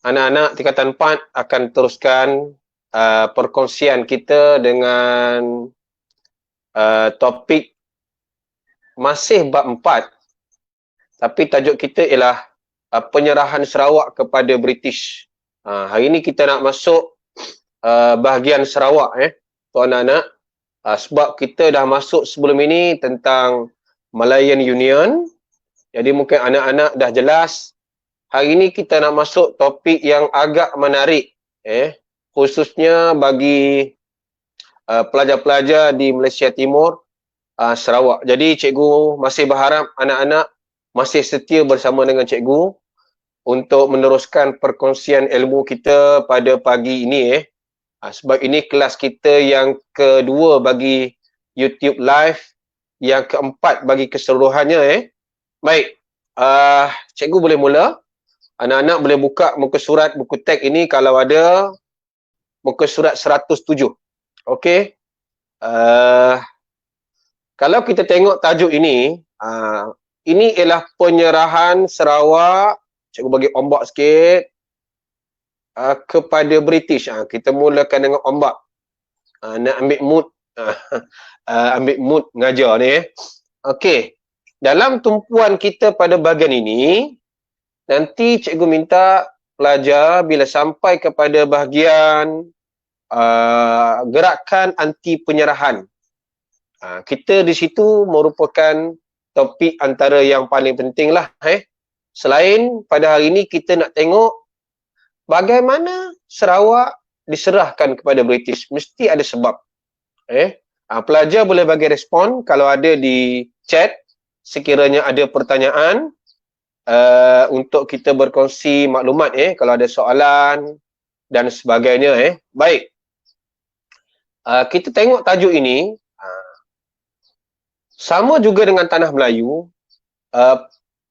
Anak-anak tingkatan 4 akan teruskan perkongsian kita dengan topik masih bab 4, tapi tajuk kita ialah penyerahan Sarawak kepada British. Hari ini kita nak masuk bahagian Sarawak, tuan anak. Sebab kita dah masuk sebelum ini tentang Malayan Union, jadi mungkin anak-anak dah jelas. Hari ini kita nak masuk topik yang agak menarik, khususnya bagi pelajar-pelajar di Malaysia Timur, Sarawak. Jadi cikgu masih berharap anak-anak masih setia bersama dengan cikgu untuk meneruskan perkongsian ilmu kita pada pagi ini. Sebab ini kelas kita yang kedua bagi YouTube Live, yang keempat bagi keseluruhannya. Baik, cikgu boleh mula. Anak-anak boleh buka muka surat buku teks ini kalau ada, muka surat 107. Okey. Kalau kita tengok tajuk ini ialah penyerahan Sarawak. Cikgu bagi ombak sikit. Kepada British. Kita mulakan dengan ombak. Nak ambil mood. Ambil mood ngajar ni. Okey. Dalam tumpuan kita pada bahagian ini, nanti cikgu minta pelajar bila sampai kepada bahagian gerakan anti penyerahan. Kita di situ merupakan topik antara yang paling penting lah. Selain pada hari ini kita nak tengok bagaimana Sarawak diserahkan kepada British. Mesti ada sebab. Pelajar boleh bagi respon kalau ada di chat. Sekiranya ada pertanyaan, untuk kita berkongsi maklumat, kalau ada soalan dan sebagainya. Baik. Kita tengok tajuk ini, sama juga dengan Tanah Melayu,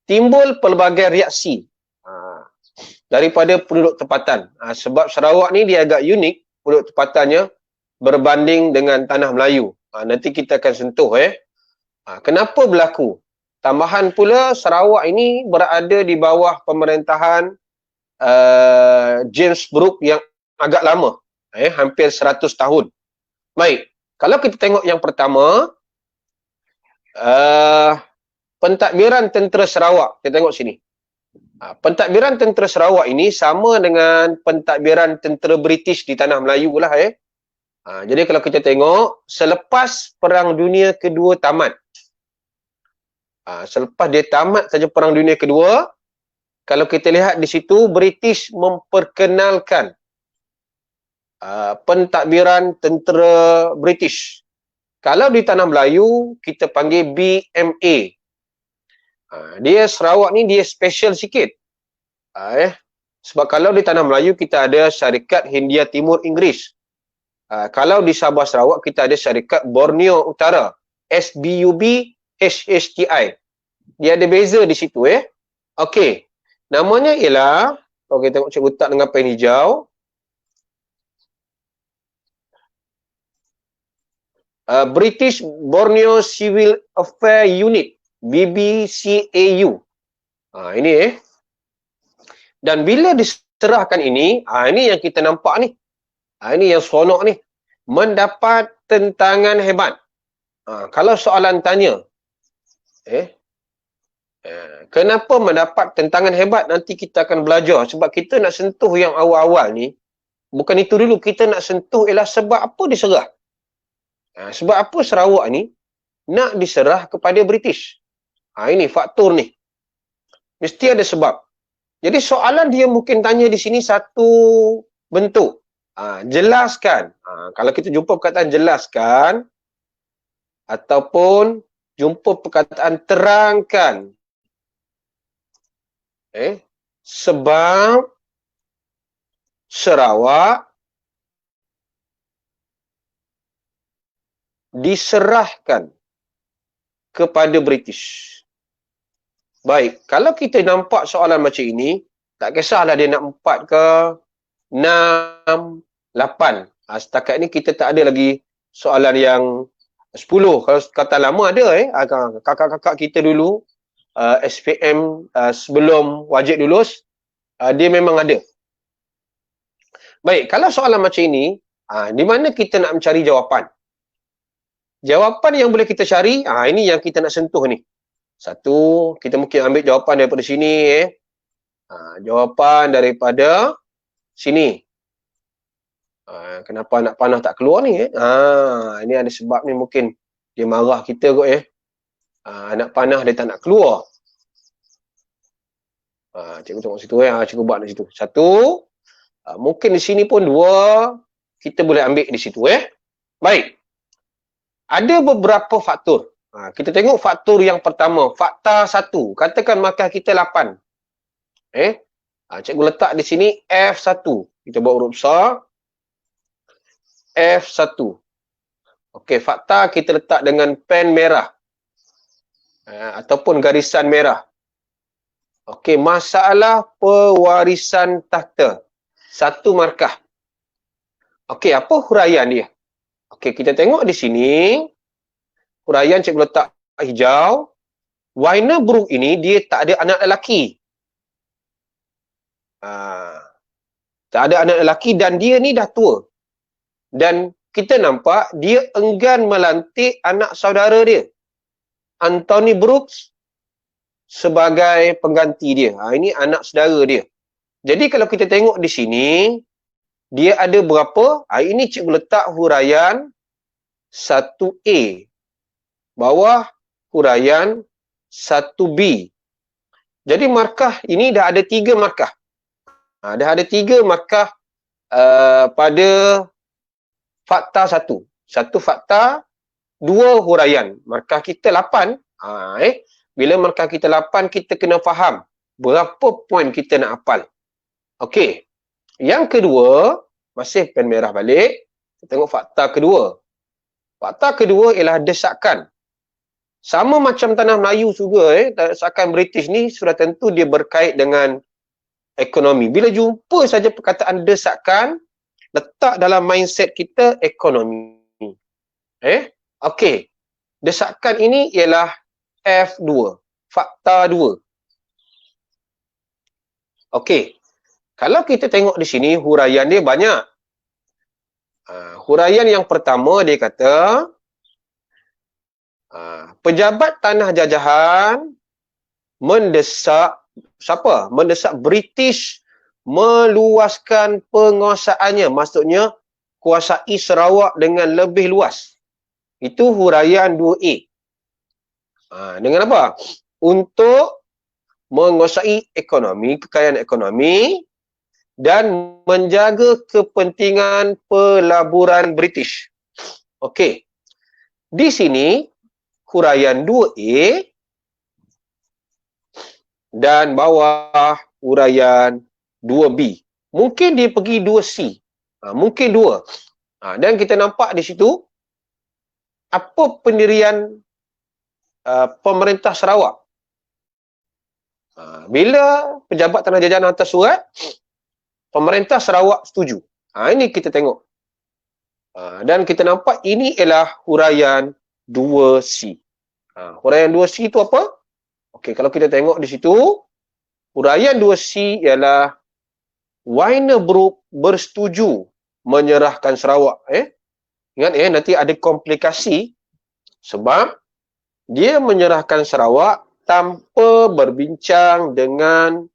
timbul pelbagai reaksi daripada penduduk tempatan. Sebab Sarawak ni dia agak unik penduduk tempatannya berbanding dengan Tanah Melayu. Nanti kita akan sentuh. Kenapa berlaku? Tambahan pula Sarawak ini berada di bawah pemerintahan James Brooke yang agak lama, hampir 100 tahun. Baik, kalau kita tengok yang pertama, pentadbiran tentera Sarawak. Kita tengok sini. Pentadbiran tentera Sarawak ini sama dengan pentadbiran tentera British di Tanah Melayu lah. Jadi kalau kita tengok, selepas Perang Dunia Kedua tamat, selepas dia tamat saja Perang Dunia Kedua, kalau kita lihat di situ, British memperkenalkan pentadbiran tentera British. Kalau di Tanah Melayu, kita panggil BMA. Dia Sarawak ni dia special sikit. Sebab kalau di Tanah Melayu, kita ada Syarikat Hindia Timur Inggeris. Kalau di Sabah Sarawak, kita ada Syarikat Borneo Utara, SBUB HHTI. Dia ada beza di situ. Okey. Namanya ialah, kalau kita tengok cikgu letak dengan pen hijau, British Borneo Civil Affairs Unit, BBCAU. Ini Dan bila diserahkan ini yang kita nampak ni. Ini yang seronok ni. Mendapat tentangan hebat. Kalau soalan tanya, kenapa mendapat tentangan hebat? Nanti kita akan belajar. Sebab kita nak sentuh yang awal-awal ni. Bukan itu dulu. Kita nak sentuh ialah sebab apa diserah. Sebab apa Sarawak ni nak diserah kepada British. Ini faktor ni. Mesti ada sebab. Jadi soalan dia mungkin tanya di sini satu bentuk. Jelaskan. Kalau kita jumpa perkataan jelaskan, ataupun jumpa perkataan terangkan. Sebab Sarawak diserahkan kepada British. Baik, kalau kita nampak soalan macam ini, tak kisahlah dia nak 4 ke 6, 8. Setakat ni kita tak ada lagi soalan yang 10. Kalau kata lama ada, kakak-kakak kita dulu, SPM sebelum wajib lulus, dia memang ada. Baik, kalau soalan macam ini, di mana kita nak mencari jawapan? Jawapan yang boleh kita cari, ini yang kita nak sentuh ni. Satu, kita mungkin ambil jawapan daripada sini. Jawapan daripada sini. Kenapa anak panah tak keluar ni? Ini ada sebab ni, mungkin dia marah kita kot. Anak panah dia tak nak keluar. Cikgu tengok situ. Cikgu buat di situ. Satu. Mungkin di sini pun dua. Kita boleh ambil di situ. Baik. Ada beberapa faktor. Kita tengok faktor yang pertama. Fakta 1. Katakan markah kita 8. Cikgu letak di sini F1. Kita buat huruf besar. F1. Okey, fakta kita letak dengan pen merah. Ataupun garisan merah. Okey, masalah pewarisan takhta. 1 markah. Okey, apa huraian dia? Okey, kita tengok di sini. Huraian cikgu letak hijau. Wienerbrück ini dia tak ada anak lelaki. Tak ada anak lelaki dan dia ni dah tua. Dan kita nampak dia enggan melantik anak saudara dia, Anthony Brooks, sebagai pengganti dia. Ini anak saudara dia. Jadi kalau kita tengok di sini, dia ada berapa? Ini cikgu letak huraian 1A. Bawah huraian 1B. Jadi markah ini dah ada 3 markah. Dah ada 3 markah pada fakta 1. 1 fakta, 2 huraian. Markah kita 8. Bila markah kita 8, kita kena faham berapa poin kita nak hafal. Okey. Yang kedua, masih pen merah balik. Kita tengok fakta kedua. Fakta kedua ialah desakan. Sama macam tanah Melayu juga, desakan British ni sudah tentu dia berkait dengan ekonomi. Bila jumpa saja perkataan desakan, letak dalam mindset kita ekonomi. Okey. Desakan ini ialah F2. Fakta 2. Okey. Kalau kita tengok di sini, huraian dia banyak. Huraian yang pertama dia kata, pejabat tanah jajahan mendesak, siapa? Mendesak British meluaskan penguasaannya. Maksudnya, kuasai Sarawak dengan lebih luas. Itu huraian 2A. Dengan apa? Untuk menguasai ekonomi, kekayaan ekonomi dan menjaga kepentingan pelaburan British. Okey. Di sini, huraian 2A dan bawah huraian 2B. Mungkin dia pergi 2C. Mungkin 2. Dan kita nampak di situ, apa pendirian pemerintah Sarawak. Bila pejabat tanah jajahan hantar surat, pemerintah Sarawak setuju. Ini kita tengok. Dan kita nampak ini ialah huraian 2C. Huraian 2C itu apa? Okey, kalau kita tengok di situ, huraian 2C ialah Wienerbrück bersetuju menyerahkan Sarawak. Ingat nanti ada komplikasi sebab dia menyerahkan Sarawak tanpa berbincang dengan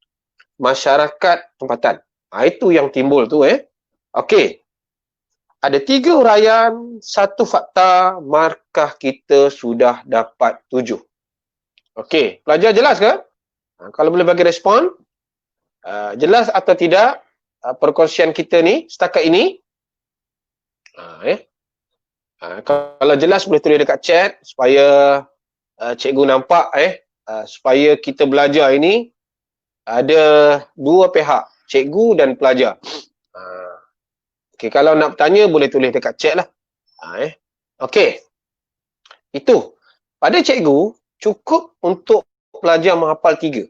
masyarakat tempatan. Itu yang timbul tu. Okey. Ada 3 huraian, 1 fakta, markah kita sudah dapat 7. Okey, pelajar jelas ke? Kalau boleh bagi respon, jelas atau tidak perkongsian kita ni setakat ini? Kalau jelas boleh tulis dekat chat supaya cikgu nampak supaya kita belajar ini ada 2 pihak, cikgu dan pelajar. Okey, kalau nak bertanya boleh tulis dekat chat lah. Okey. Itu. Pada cikgu cukup untuk pelajar menghafal 3.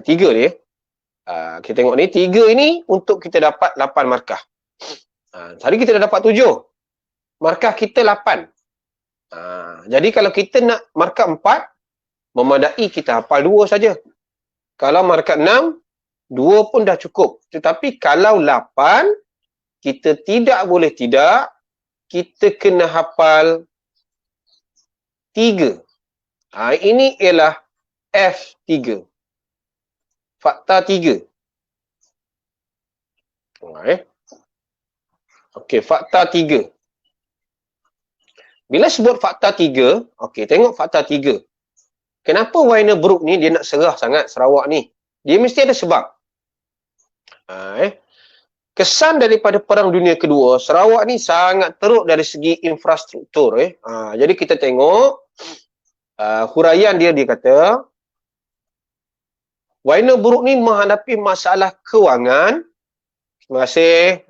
3 dia. Kita tengok ni, 3 ini untuk kita dapat 8 markah. Tadi kita dah dapat 7. Markah kita 8. Jadi kalau kita nak markah 4, memadai kita hafal 2 saja. Kalau markah 6, 2 pun dah cukup. Tetapi kalau 8, kita tidak boleh tidak, kita kena hafal 3. Ini ialah F3. Fakta 3. Okey, fakta 3. Bila sebut fakta 3, okey, tengok fakta 3. Kenapa Wainer Brooke ni dia nak serah sangat Sarawak ni? Dia mesti ada sebab. Kesan daripada Perang Dunia Kedua, Sarawak ni sangat teruk dari segi infrastruktur. Jadi kita tengok huraian dia kata Wainer Brooke ni menghadapi masalah kewangan. Terima kasih.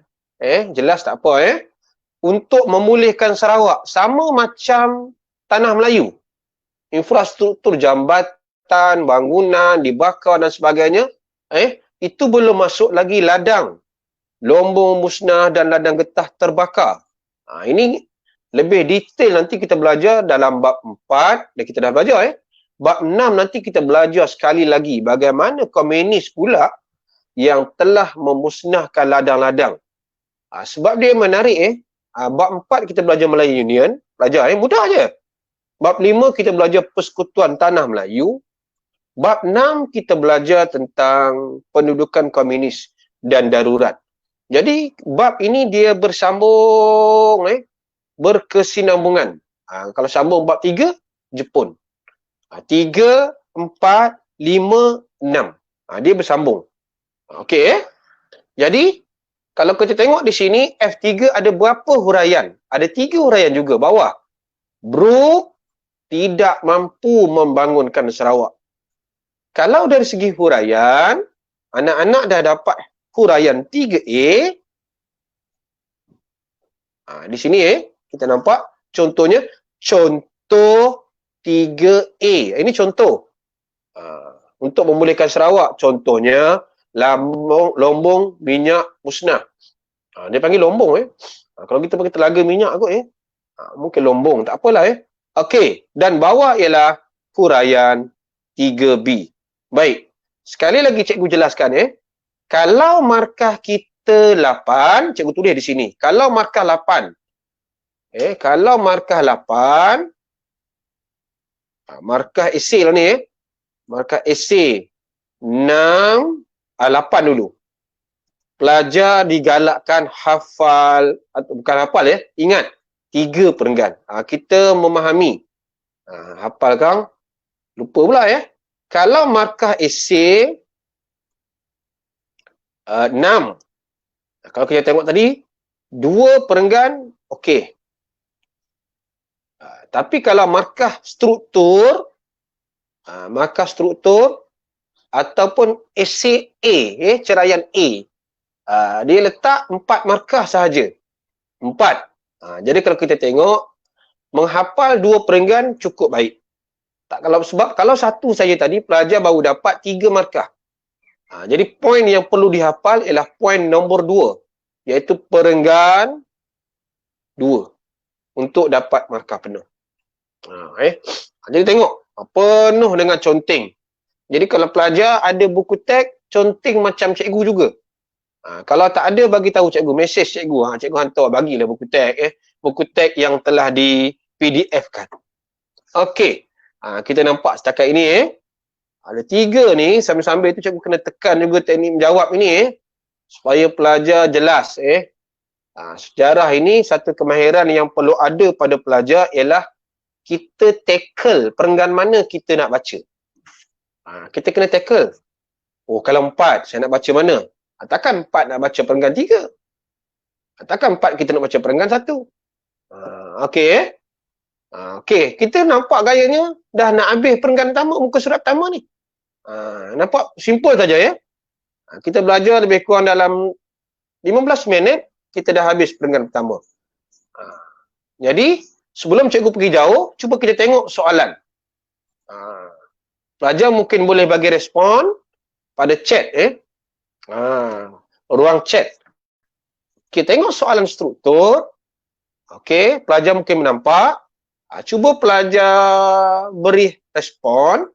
Jelas tak apa. Untuk memulihkan Sarawak. Sama macam Tanah Melayu. Infrastruktur jambatan, bangunan, dibakar dan sebagainya. Itu belum masuk lagi ladang. Lombong musnah dan ladang getah terbakar. Ini lebih detail nanti kita belajar dalam bab 4. Dan kita dah belajar. Bab 6 nanti kita belajar sekali lagi. Bagaimana komunis pula yang telah memusnahkan ladang-ladang. Sebab dia menarik. Bab 4 kita belajar Melayu Union. Belajar mudah je. Bab 5 kita belajar Persekutuan Tanah Melayu. Bab 6 kita belajar tentang pendudukan komunis dan darurat. Jadi bab ini dia bersambung, berkesinambungan. Kalau sambung bab 3, Jepun. 3, 4, 5, 6. Dia bersambung. Okey. Jadi kalau kita tengok di sini F3 ada berapa huraian? Ada 3 huraian juga bawah. Brooke tidak mampu membangunkan Sarawak. Kalau dari segi huraian, anak-anak dah dapat huraian 3A. Di sini kita nampak contohnya contoh 3A. Ini contoh. Untuk memulihkan Sarawak, contohnya lombong minyak musnah. Dia panggil lombong. Kalau kita pakai telaga minyak kot mungkin lombong, tak apalah. Okey, dan bawah ialah huraian 3B. Baik, sekali lagi cikgu jelaskan. Kalau markah kita 8, cikgu tulis di sini. Kalau markah 8. Kalau markah 8, markah esei lah ni. Markah esei 6, 8 dulu. Pelajar digalakkan hafal, atau bukan hafal ingat, 3 perenggan. Kita memahami. Hafal kang, lupa pula Kalau markah esei 6. Kalau kita tengok tadi 2 perenggan, okey. Tapi kalau markah struktur ataupun esei A, ceraian A, dia letak 4 markah sahaja. 4. Jadi kalau kita tengok, menghafal 2 perenggan cukup baik. Sebab kalau 1 saja tadi, pelajar baru dapat 3 markah. Jadi poin yang perlu dihafal ialah poin nombor 2, iaitu perenggan 2 untuk dapat markah penuh. Jadi tengok, penuh dengan conteng. Jadi kalau pelajar ada buku teks, conteng macam cikgu juga. Kalau tak ada, bagi tahu cikgu, mesej cikgu. Cikgu hantar, bagilah buku teks. Buku teks yang telah di PDF-kan. Okey. Kita nampak setakat ini. Ada 3 ni, sambil-sambil tu cikgu kena tekan juga teknik menjawab ini. Supaya pelajar jelas. Sejarah ini, satu kemahiran yang perlu ada pada pelajar ialah kita tackle perenggan mana kita nak baca. Kita kena tackle. Kalau 4, saya nak baca mana? Takkan 4 nak baca perenggan 3. Takkan 4 kita nak baca perenggan 1. Okey. Okey, kita nampak gayanya dah nak habis perenggan pertama, muka surat pertama ni. Nampak simple saja Kita belajar lebih kurang dalam 15 minit, kita dah habis perenggan pertama. Jadi, sebelum cikgu pergi jauh, cuba kita tengok soalan. Pelajar mungkin boleh bagi respon pada chat. Ruang chat. Kita tengok soalan struktur. Okey, pelajar mungkin menampak. Cuba pelajar beri respon.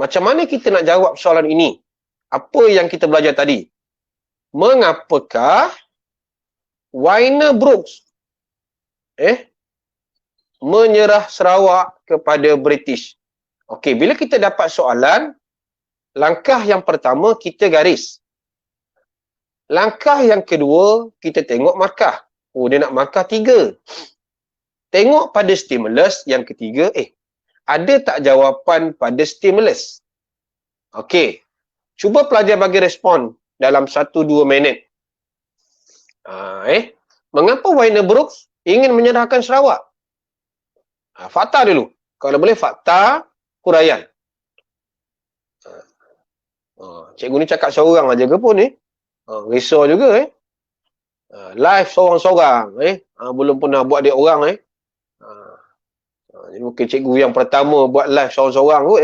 Macam mana kita nak jawab soalan ini? Apa yang kita belajar tadi? Mengapakah Warner Brooks menyerah Sarawak kepada British. Okey, bila kita dapat soalan, langkah yang pertama kita garis. Langkah yang kedua, kita tengok markah. Oh, dia nak markah 3. Tengok pada stimulus yang ketiga, ada tak jawapan pada stimulus? Okey, cuba pelajar bagi respon dalam 1-2 minit. Mengapa Warner Brooks ingin menyerahkan Sarawak? Fakta dulu. Kalau boleh fakta, huraian. Cikgu ni cakap seorang aja ke pun ni? Risau juga live seorang-seorang belum pernah buat dia orang jadi mungkin cikgu yang pertama buat live seorang-seorang kot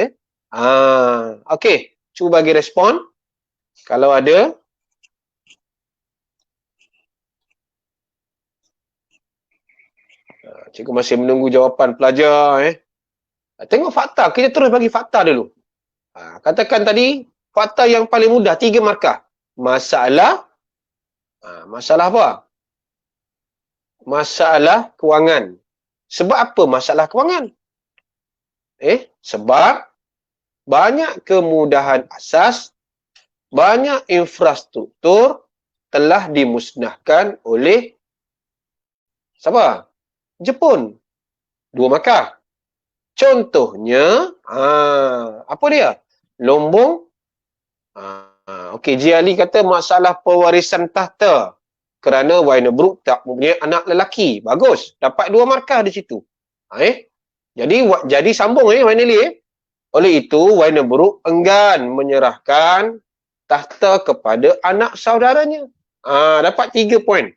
okey, cuba bagi respon kalau ada. Cikgu masih menunggu jawapan pelajar tengok fakta, kita terus bagi fakta dulu. Katakan tadi fakta yang paling mudah, 3 markah. Masalah apa? Masalah kewangan. Sebab apa masalah kewangan? Sebab banyak kemudahan asas, banyak infrastruktur telah dimusnahkan oleh siapa? Jepun. 2 markah. Contohnya, apa dia? Lombong. Okey, Ji Ali kata masalah pewarisan tahta kerana Warner Brooks tak mempunyai anak lelaki. Bagus, dapat 2 markah di situ. Jadi sambung Warner Lee. Oleh itu, Warner Brooks enggan menyerahkan tahta kepada anak saudaranya. Dapat 3 poin.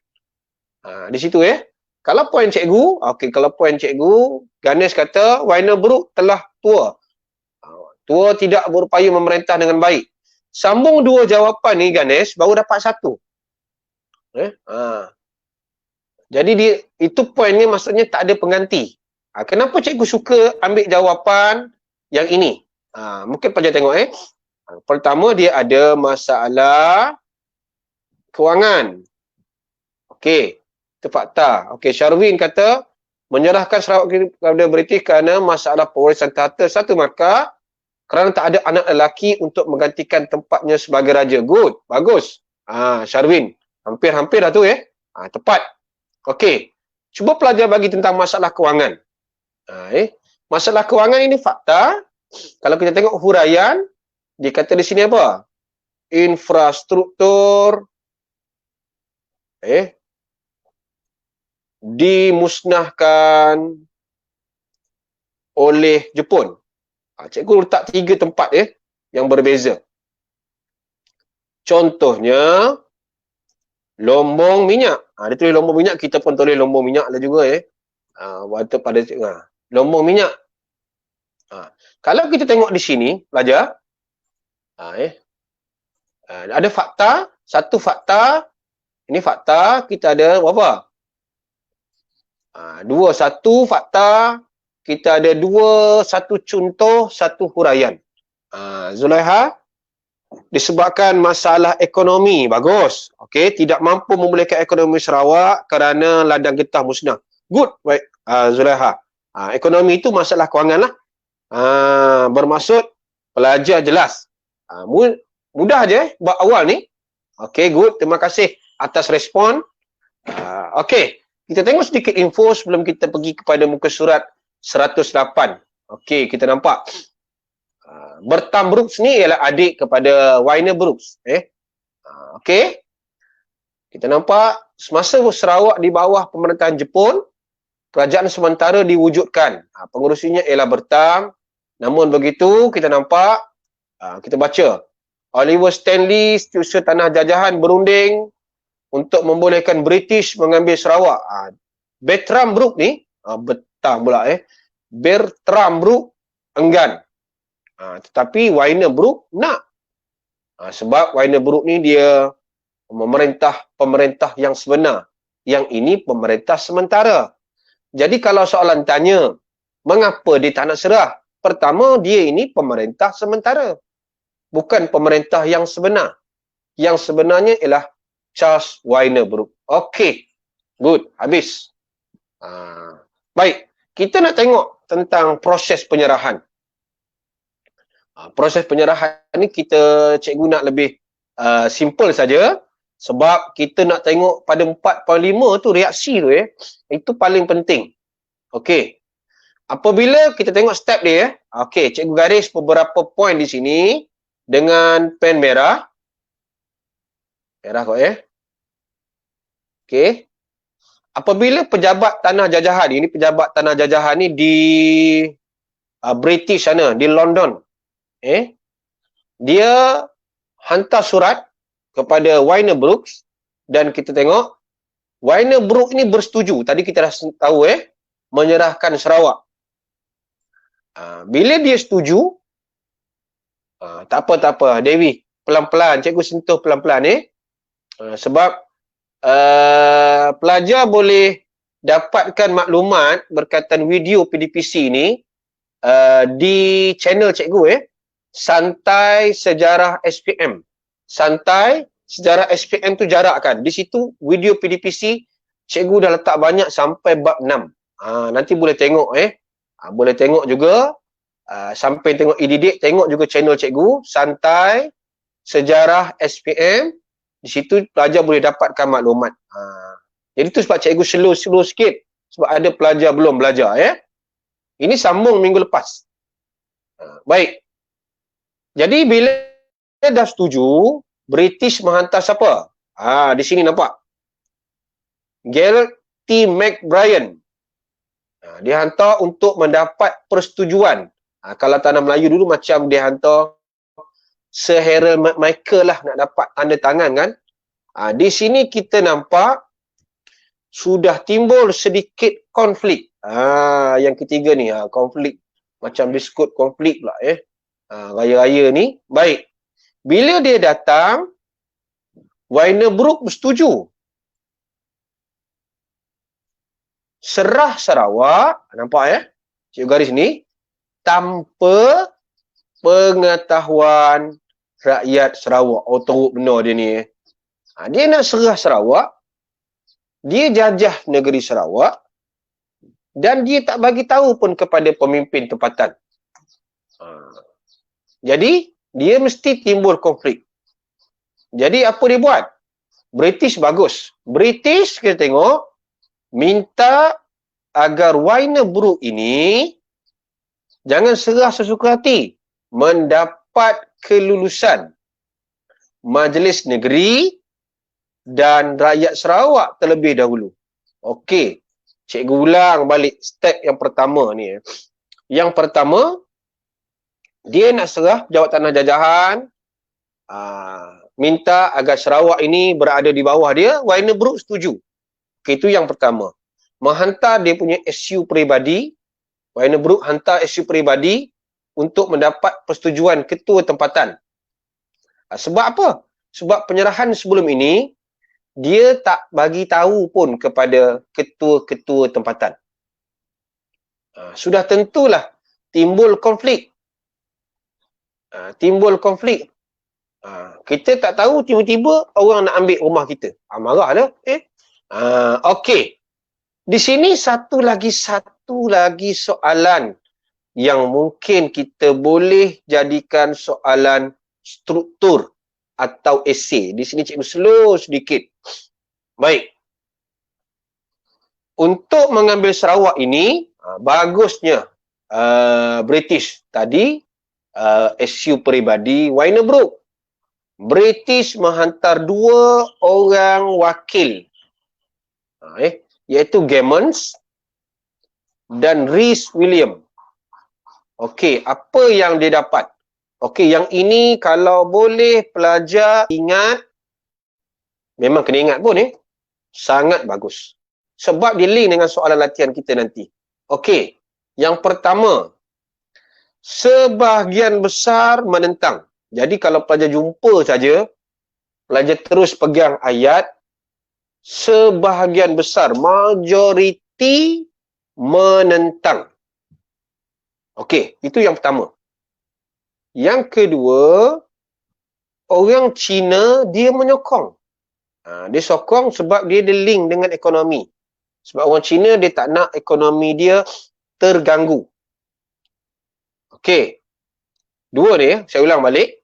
Di situ Kalau poin cikgu, kalau poin cikgu, Ganesh kata Warner Brooks telah tua. Tua tidak berupaya memerintah dengan baik. Sambung 2 jawapan ni Ganesh, baru dapat 1. Jadi itu poinnya maksudnya tak ada pengganti. Kenapa cikgu suka ambil jawapan yang ini? Mungkin pelajar tengok Pertama dia ada masalah kewangan. Okey, itu fakta. Okey, Sharwin kata menyerahkan Sarawak kepada British kerana masalah pewarisan tahta 1 markah. Kerana tak ada anak lelaki untuk menggantikan tempatnya sebagai raja. Good. Bagus. Sharwin. Hampir-hampir dah tu tepat. Okey. Cuba pelajar bagi tentang masalah kewangan. Masalah kewangan ini fakta. Kalau kita tengok huraian, dia kata di sini apa? Infrastruktur dimusnahkan oleh Jepun. Cikgu letak 3 tempat yang berbeza. Contohnya lombong minyak. Dia tulis lombong minyak, kita pun tulis lombong minyak lah juga waktu pada lombong minyak. Kalau kita tengok di sini, pelajar, ada fakta, 1 fakta. Ini fakta, kita ada berapa? 2, 1 fakta. Kita ada 2, 1 contoh, 1 huraian. Zulaiha, disebabkan masalah ekonomi. Bagus. Okey, tidak mampu memulihkan ekonomi Sarawak kerana ladang getah musnah. Good. Baik, Zulaiha. Ekonomi itu masalah kewangan lah. Bermaksud pelajar jelas. Mudah je buat awal ni. Okey, good. Terima kasih atas respon. Okey, kita tengok sedikit info sebelum kita pergi kepada muka surat 108. Okey, kita nampak. Bertam Brooks ni ialah adik kepada Warner Brooks. Okey. Kita nampak semasa Sarawak di bawah pemerintahan Jepun, kerajaan sementara diwujudkan. Pengurusinya ialah Bertam. Namun begitu, kita nampak, kita baca. Oliver Stanley, setiausaha tanah jajahan berunding untuk membolehkan British mengambil Sarawak. Bertram Brooks ni, Bertram Brooks enggan. Tetapi Warner Brooks nak. Sebab Warner Brooks ni dia pemerintah yang sebenar. Yang ini pemerintah sementara. Jadi kalau soalan tanya, mengapa dia tak nak serah? Pertama, dia ini pemerintah sementara. Bukan pemerintah yang sebenar. Yang sebenarnya ialah Charles Warner Brooks. Okey. Good, habis. Baik, kita nak tengok tentang proses penyerahan. Proses penyerahan ni kita cikgu nak lebih simple saja, sebab kita nak tengok pada 4.5 tu reaksi tu itu paling penting. Okey. Apabila kita tengok step dia okey, cikgu garis beberapa poin di sini dengan pen merah. Merah kau okey. Apabila pejabat tanah jajahan ini pejabat tanah jajahan ni di British sana, di London. Dia hantar surat kepada Warner Brooks dan kita tengok Warner Brooks ni bersetuju. Tadi kita dah tahu menyerahkan Sarawak. Bila dia setuju, tak apa Dewi, pelan-pelan cikgu sentuh pelan-pelan sebab pelajar boleh dapatkan maklumat berkaitan video PDPC ni di channel cikgu Santai Sejarah SPM. Santai Sejarah SPM tu jarakkan. Di situ video PDPC cikgu dah letak banyak sampai bab 6. Nanti boleh tengok boleh tengok juga sampai tengok e-didik, tengok juga channel cikgu Santai Sejarah SPM. Di situ pelajar boleh dapatkan maklumat. Jadi tu sebab cikgu slow sikit sebab ada pelajar belum belajar Ini sambung minggu lepas. Baik. Jadi bila dah setuju, British menghantar siapa? Di sini nampak. Gerald T. McBrien. Dia hantar untuk mendapat persetujuan. Kalau tanah Melayu dulu macam dia hantar Sir Harold McMichael lah nak dapat tanda tangan kan. Di sini kita nampak sudah timbul sedikit konflik. Yang ketiga ni, konflik. Macam diskut konflik pula raya-raya ni. Baik. Bila dia datang, Warner Brooks bersetuju. Serah Sarawak, nampak cikgu garis ni, tanpa pengetahuan rakyat Sarawak. Teruk benar dia ni. Dia nak serah Sarawak, dia jajah negeri Sarawak dan dia tak bagi tahu pun kepada pemimpin tempatan. Jadi, dia mesti timbul konflik. Jadi, apa dia buat? British bagus. British, kita tengok, minta agar Warner Brooks ini jangan serah sesuka hati, mendapat kelulusan Majlis Negeri dan rakyat Sarawak terlebih dahulu. Okey, cikgu ulang balik step yang pertama ni. Yang pertama, dia nak serah pejabat tanah jajahan, minta agar Sarawak ini berada di bawah dia. Warner Brooks setuju. Okay, itu yang pertama. Menghantar dia punya SU peribadi. Warner Brooks hantar SU peribadi untuk mendapat persetujuan ketua tempatan. Sebab apa? Sebab penyerahan sebelum ini, dia tak bagi tahu pun kepada ketua-ketua tempatan. Sudah tentulah timbul konflik. Kita tak tahu tiba-tiba orang nak ambil rumah kita. Marah dah. Okey. Di sini satu lagi soalan yang mungkin kita boleh jadikan soalan struktur atau esei. Di sini cikgu slow sedikit. Baik. Untuk mengambil Sarawak ini, bagusnya British tadi, SU peribadi Warner Brooks. British menghantar 2 orang wakil. Iaitu Gammons dan Rhys William. Okey, apa yang dia dapat? Okey, yang ini kalau boleh pelajar ingat, memang kena ingat pun sangat bagus. Sebab dia link dengan soalan latihan kita nanti. Okey, yang pertama, sebahagian besar menentang. Jadi kalau pelajar jumpa saja, pelajar terus pegang ayat, sebahagian besar, majoriti menentang. Okey, itu yang pertama. Yang kedua, orang Cina dia menyokong. Dia sokong sebab dia ada link dengan ekonomi. Sebab orang Cina dia tak nak ekonomi dia terganggu. Okey. Dua ni, saya ulang balik.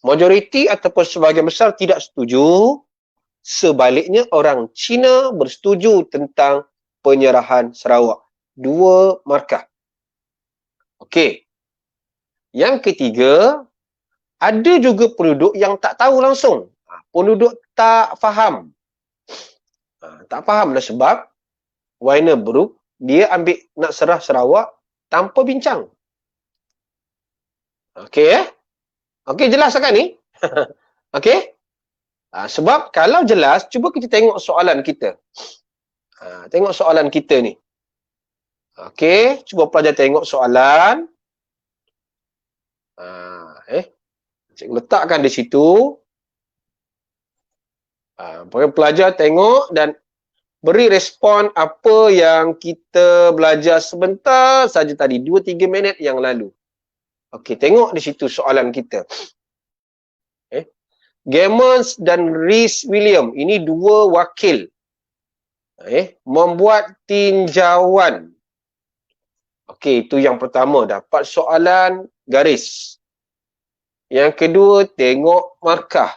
Majoriti ataupun sebahagian besar tidak setuju. Sebaliknya orang Cina bersetuju tentang penyerahan Sarawak. Dua markah. Okey. Yang ketiga, ada juga penduduk yang tak tahu langsung. Penduduk tak faham. Tak faham lah sebab Warner Brook dia ambil nak serah Sarawak tanpa bincang. Okey Okey, jelas kan ni? Okey? Sebab kalau jelas, cuba kita tengok soalan kita. Tengok soalan kita ni. Okey, cuba pelajar tengok soalan. Cikgu letakkan di situ. Pelajar tengok dan beri respon apa yang kita belajar sebentar saja tadi, 2-3 minit yang lalu. Okey, tengok di situ soalan kita. Gammons dan Rhys William, ini dua wakil. Membuat tinjauan. Okey, itu yang pertama, dapat soalan garis. Yang kedua, tengok markah.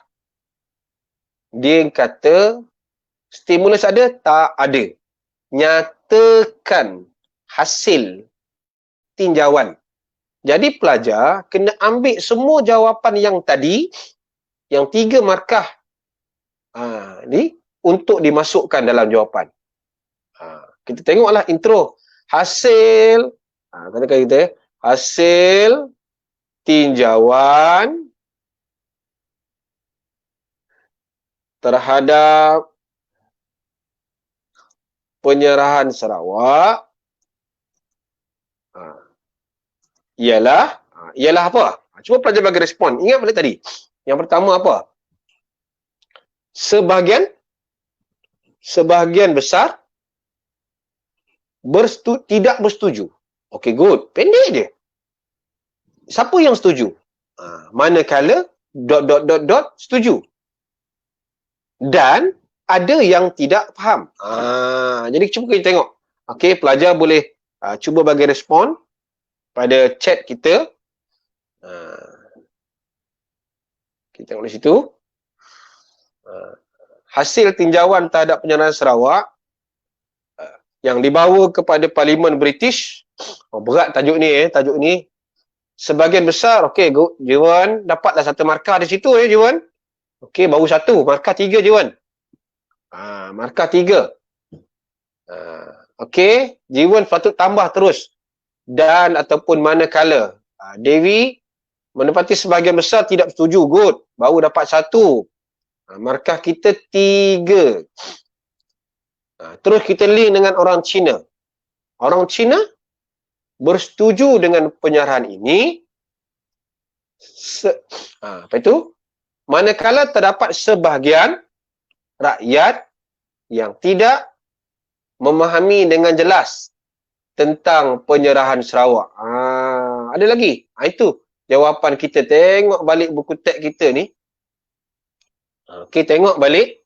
Dia kata, stimulus ada? Tak ada. Nyatakan hasil tinjauan. Jadi pelajar kena ambil semua jawapan yang tadi, yang 3 markah ni untuk dimasukkan dalam jawapan. Kita tengoklah intro. Hasil, katakan kita, hasil tinjauan terhadap penyerahan Sarawak ialah apa? Cuba pelajar bagi respon. Ingat balik tadi. Yang pertama apa? Sebahagian besar tidak bersetuju. Okey, good. Pendek je. Siapa yang setuju? Manakala ... setuju. Dan ada yang tidak faham. Jadi cuba kita tengok. Okey, pelajar boleh cuba bagi respon pada chat kita. Kita tengok di situ. Hasil tinjauan terhadap penyerahan Sarawak yang dibawa kepada Parlimen British. Berat tajuk ni tajuk ni. Sebahagian besar, okey, Jiwan dapatlah 1 markah di situ Jiwan. Okey, baru 1, markah 3 Jiwan. Markah 3. Okey, Jiwan patut tambah terus. Dan ataupun manakala. Dewi menepati sebahagian besar tidak setuju, good. Baru dapat 1. Markah kita 3. Terus kita link dengan orang Cina. Orang Cina bersetuju dengan penyerahan ini. Apa itu? Manakala terdapat sebahagian rakyat yang tidak memahami dengan jelas tentang penyerahan Sarawak. Ada lagi. Itu jawapan kita. Tengok balik buku teks kita ni. Okey, tengok balik.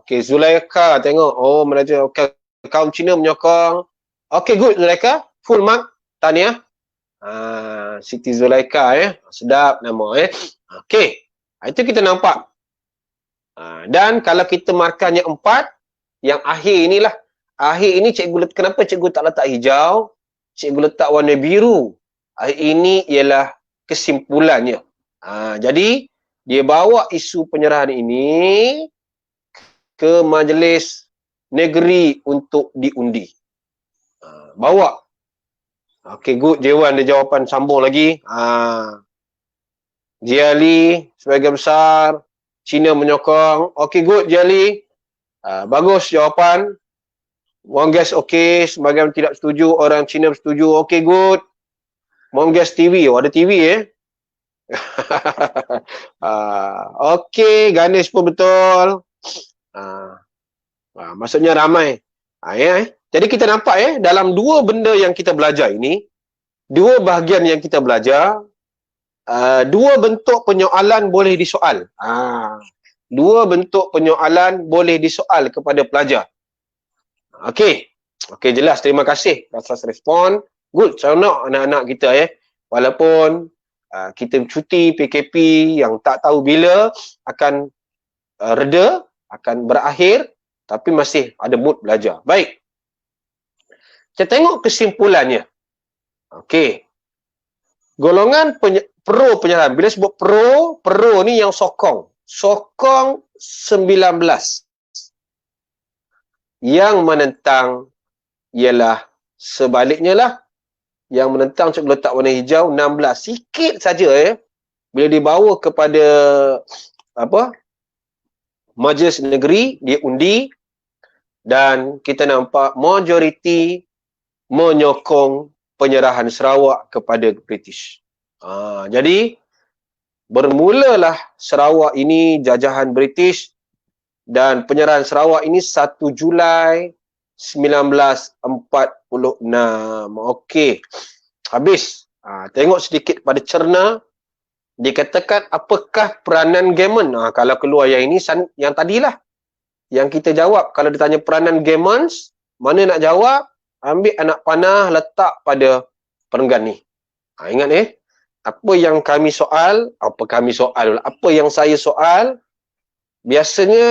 Okey, Zulaika tengok. Oh, meraja. Okay. Kaum Cina menyokong. Okey, good Zulaika. Full mark. Tahniah. Siti Zulaika sedap nama Okey. Itu kita nampak. Dan kalau kita markahnya 4, yang akhir inilah. Akhir ini kenapa cikgu tak letak hijau? Cikgu letak warna biru. Akhir ini ialah kesimpulannya. Jadi dia bawa isu penyerahan ini ke majlis negeri untuk diundi. Bawa. Okey, good. Jewan dia jawapan sambung lagi. Jiali sebagai besar. Cina menyokong. Okey, good Jiali. Bagus jawapan. Monges okey. Sebagian tidak setuju. Orang Cina bersetuju. Okey, good. Monges TV. Ada TV Okey, Ganesh pun betul. Maksudnya ramai. Jadi kita nampak dalam 2 benda yang kita belajar ini, 2 bahagian yang kita belajar, dua bentuk penyoalan boleh disoal. Dua bentuk penyoalan boleh disoal kepada pelajar. Okey. Okey, jelas. Terima kasih atas respon. Good, seronok anak-anak kita Walaupun kita cuti PKP yang tak tahu bila akan reda, akan berakhir, tapi masih ada mood belajar. Baik. Kita tengok kesimpulannya. Okey. Golongan pro penyerahan. Bila sebut pro ni yang sokong. Sokong 19. Yang menentang ialah sebaliknya lah. Yang menentang cikgu letak warna hijau 16. Sikit saja bila dibawa kepada majlis negeri, dia undi dan kita nampak majoriti menyokong penyerahan Sarawak kepada British. Jadi bermulalah Sarawak ini jajahan British dan penyerahan Sarawak ini 1 Julai 1946. Okey. Habis. Tengok sedikit pada cerna. Dikatakan apakah peranan Gammon? Kalau keluar yang ini, yang tadilah. Yang kita jawab. Kalau ditanya peranan Gammon, mana nak jawab? Ambil anak panah, letak pada perenggan ni. Ingat apa yang kami soal, apa yang saya soal, biasanya